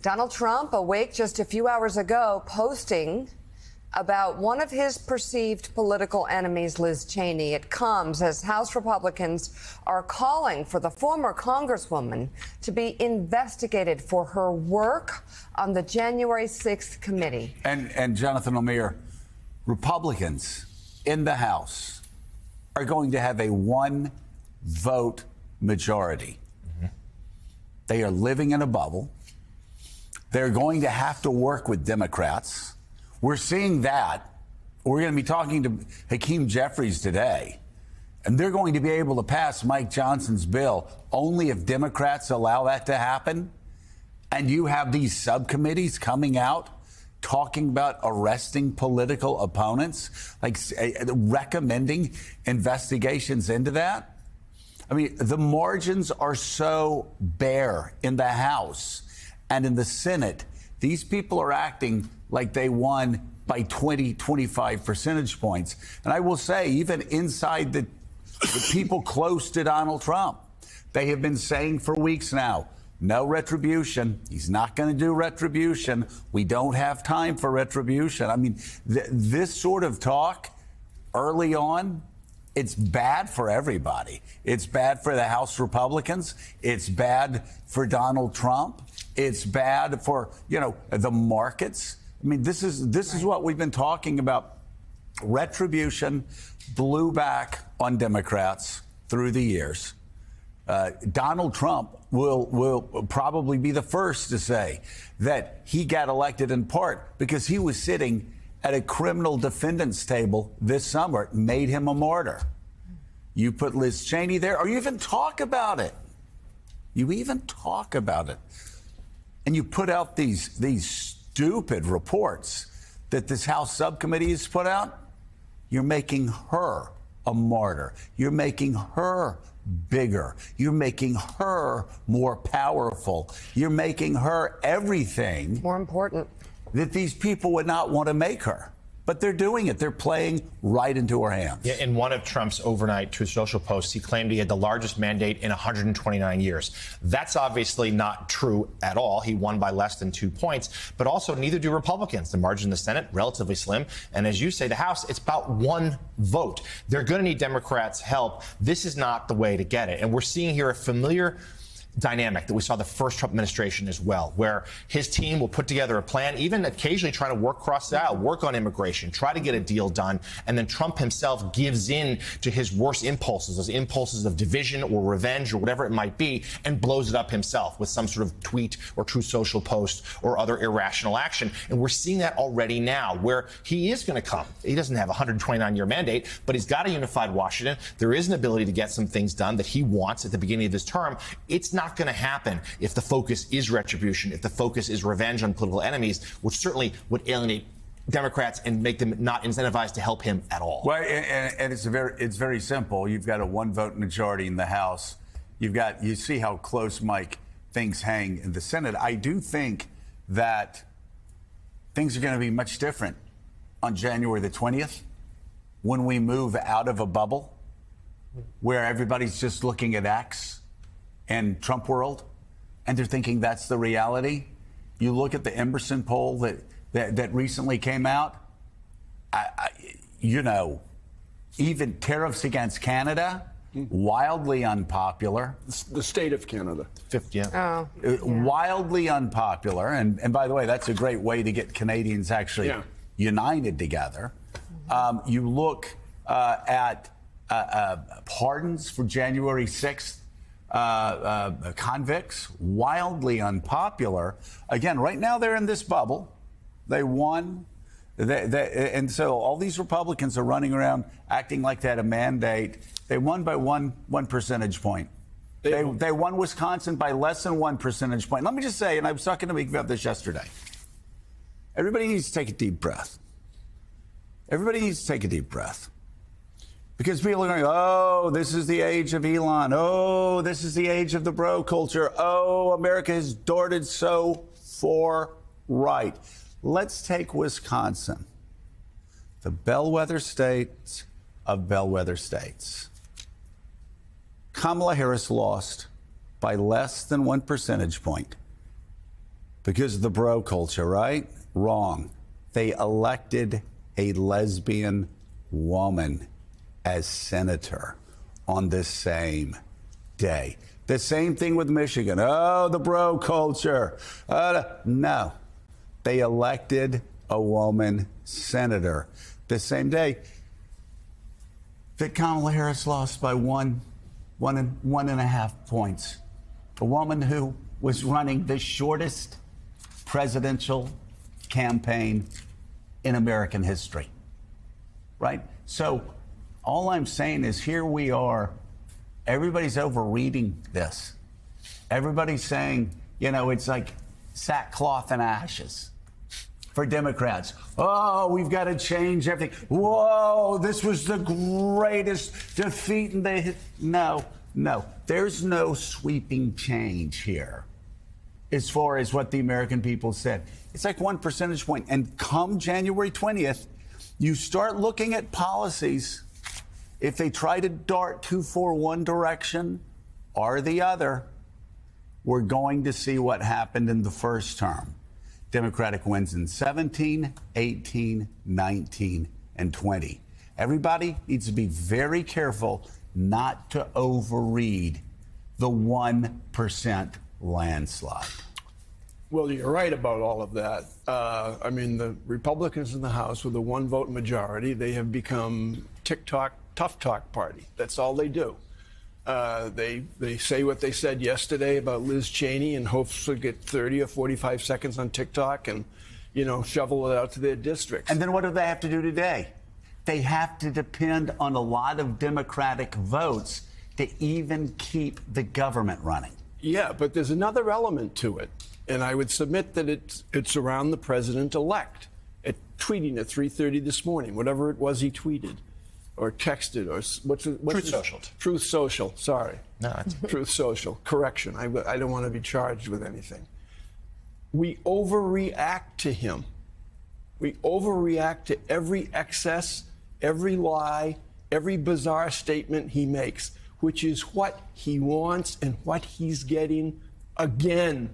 Donald Trump, awake just a few hours ago, posting about one of his perceived political enemies, Liz Cheney. It comes as House Republicans are calling for the former Congresswoman to be investigated for her work on the January 6th committee. And Jonathan O'Meara, Republicans in the House are going to have a one-vote majority. They are living in a bubble. They're going to have to work with Democrats. We're seeing that. We're going to be talking to Hakeem Jeffries today, and they're going to be able to pass Mike Johnson's bill only if Democrats allow that to happen. And you have these subcommittees coming out talking about arresting political opponents, like recommending investigations into that. I mean, the margins are so bare in the House and in the Senate. These people are acting like they won by 20, 25 percentage points. And I will say, even inside the people close to Donald Trump, they have been saying for weeks now, no retribution. He's not going to do retribution. We don't have time for retribution. I mean, this sort of talk early on, it's bad for everybody. It's bad for the House Republicans. It's bad for Donald Trump. It's bad for, the markets. I mean, this is what we've been talking about. Retribution blew back on Democrats through the years. Donald Trump will probably be the first to say that he got elected in part because he was sitting at a criminal defendant's table this summer. It made him a martyr. You put Liz Cheney there, or you even talk about it. And you put out these stupid reports that this House subcommittee has put out. You're making her a martyr. You're making her bigger. You're making her more powerful. You're making her everything more important that these people would not want to make her. But they're doing it. They're playing right into her hands. Yeah, in one of Trump's overnight Truth Social posts, he claimed he had the largest mandate in 129 years. That's obviously not true at all. He won by less than 2 points. But also, neither do Republicans. The margin in the Senate, relatively slim. And as you say, the House, it's about one vote. They're going to need Democrats' help. This is not the way to get it. And we're seeing here a familiar dynamic that we saw the first Trump administration as well, where his team will put together a plan, even occasionally trying to work across the aisle, work on immigration, try to get a deal done, and then Trump himself gives in to his worst impulses, those impulses of division or revenge or whatever it might be, and blows it up himself with some sort of tweet or Truth Social post or other irrational action. And we're seeing that already now, where he is going to come. He doesn't have a 129-year mandate, but he's got a unified Washington. There is an ability to get some things done that he wants at the beginning of his term. It's not going to happen if the focus is retribution, if the focus is revenge on political enemies, which certainly would alienate Democrats and make them not incentivized to help him at all. Well, and it's very simple. You've got a one-vote majority in the House. You see how close, Mike, things hang in the Senate. I do think that things are going to be much different on January the 20th when we move out of a bubble where everybody's just looking at X and Trump world, and they're thinking that's the reality. You look at the Emerson poll that recently came out. Even tariffs against Canada, wildly unpopular. The state of Canada. Wildly unpopular. And by the way, that's a great way to get Canadians actually united together. You look at pardons for January 6th. Convicts, wildly unpopular. Again, right now they're in this bubble. They won. And so all these Republicans are running around acting like they had a mandate. They won by one percentage point. They won Wisconsin by less than 1 percentage point. Let me just say, and I was talking to Meek about this yesterday, everybody needs to take a deep breath. Because people are going, oh, this is the age of Elon. Oh, this is the age of the bro culture. Oh, America has darted so far right. Let's take Wisconsin, the bellwether state of bellwether states. Kamala Harris lost by less than 1 percentage point. because of the bro culture, right? Wrong. They elected a lesbian woman as senator on the same day. The same thing with Michigan. Oh, the bro culture. No. They elected a woman senator the same day that Kamala Harris lost by one and a half points. A woman who was running the shortest presidential campaign in American history, right? So all I'm saying is here we are. Everybody's overreading this. Everybody's saying, it's like sackcloth and ashes for Democrats. Oh, we've got to change everything. Whoa, this was the greatest defeat in the... No. There's no sweeping change here as far as what the American people said. It's like 1 percentage point. And come January 20th, you start looking at policies. If they try to dart too far one direction or the other, we're going to see what happened in the first term. Democratic wins in 17, 18, 19, and 20. Everybody needs to be very careful not to overread the 1% landslide. Well, you're right about all of that. The Republicans in the House with a 1-vote majority, they have become TikTok tough talk party. That's all they do. They say what they said yesterday about Liz Cheney and hopes to get 30 or 45 seconds on TikTok and, shovel it out to their districts. And then what do they have to do today? They have to depend on a lot of Democratic votes to even keep the government running. Yeah, but there's another element to it. And I would submit that it's around the president-elect. Tweeting at 3:30 this morning, whatever it was he tweeted. Or texted, or what's Truth Social. Truth Social, sorry. No, it's... Truth Social, correction. I don't want to be charged with anything. We overreact to him. We overreact to every excess, every lie, every bizarre statement he makes, which is what he wants and what he's getting again.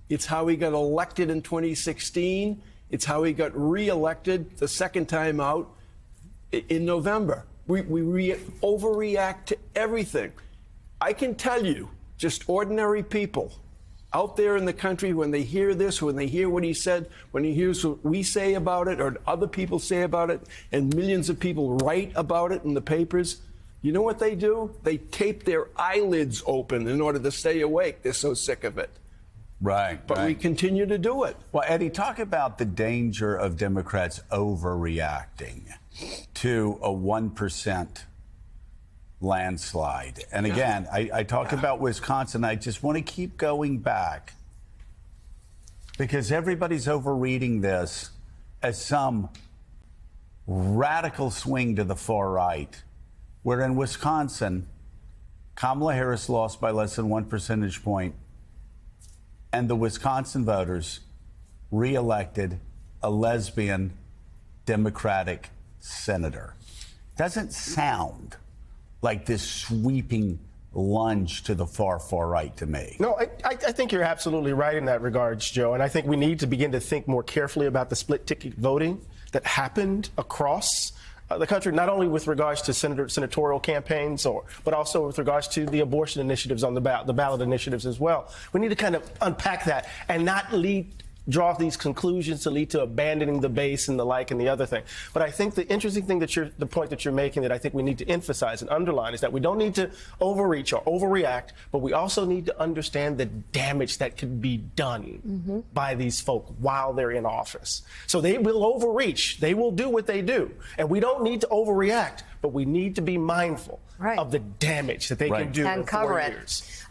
It's how he got elected in 2016. It's how he got reelected the second time out in November. We overreact to everything. I can tell you, just ordinary people out there in the country, when they hear this, when they hear what he said, when he hears what we say about it or other people say about it, and millions of people write about it in the papers, you know what they do? They tape their eyelids open in order to stay awake. They're so sick of it. Right. But we continue to do it. Well, Eddie, talk about the danger of Democrats overreacting to a 1% landslide. And again, I talk about Wisconsin. I just want to keep going back because everybody's overreading this as some radical swing to the far right, where in Wisconsin, Kamala Harris lost by less than 1 percentage point, and the Wisconsin voters reelected a lesbian Democratic senator. Doesn't sound like this sweeping lunge to the far right to me. No, I think you're absolutely right in that regards, Joe. And I think we need to begin to think more carefully about the split ticket voting that happened across the country, not only with regards to senatorial campaigns, but also with regards to the abortion initiatives on the ballot initiatives as well. We need to kind of unpack that and not draw these conclusions to lead to abandoning the base and the like and the other thing. But I think the interesting thing the point that you're making that I think we need to emphasize and underline is that we don't need to overreach or overreact, but we also need to understand the damage that could be done by these folk while they're in office. So they will overreach. They will do what they do. And we don't need to overreact, but we need to be mindful of the damage that they can do and in cover 4 it. years.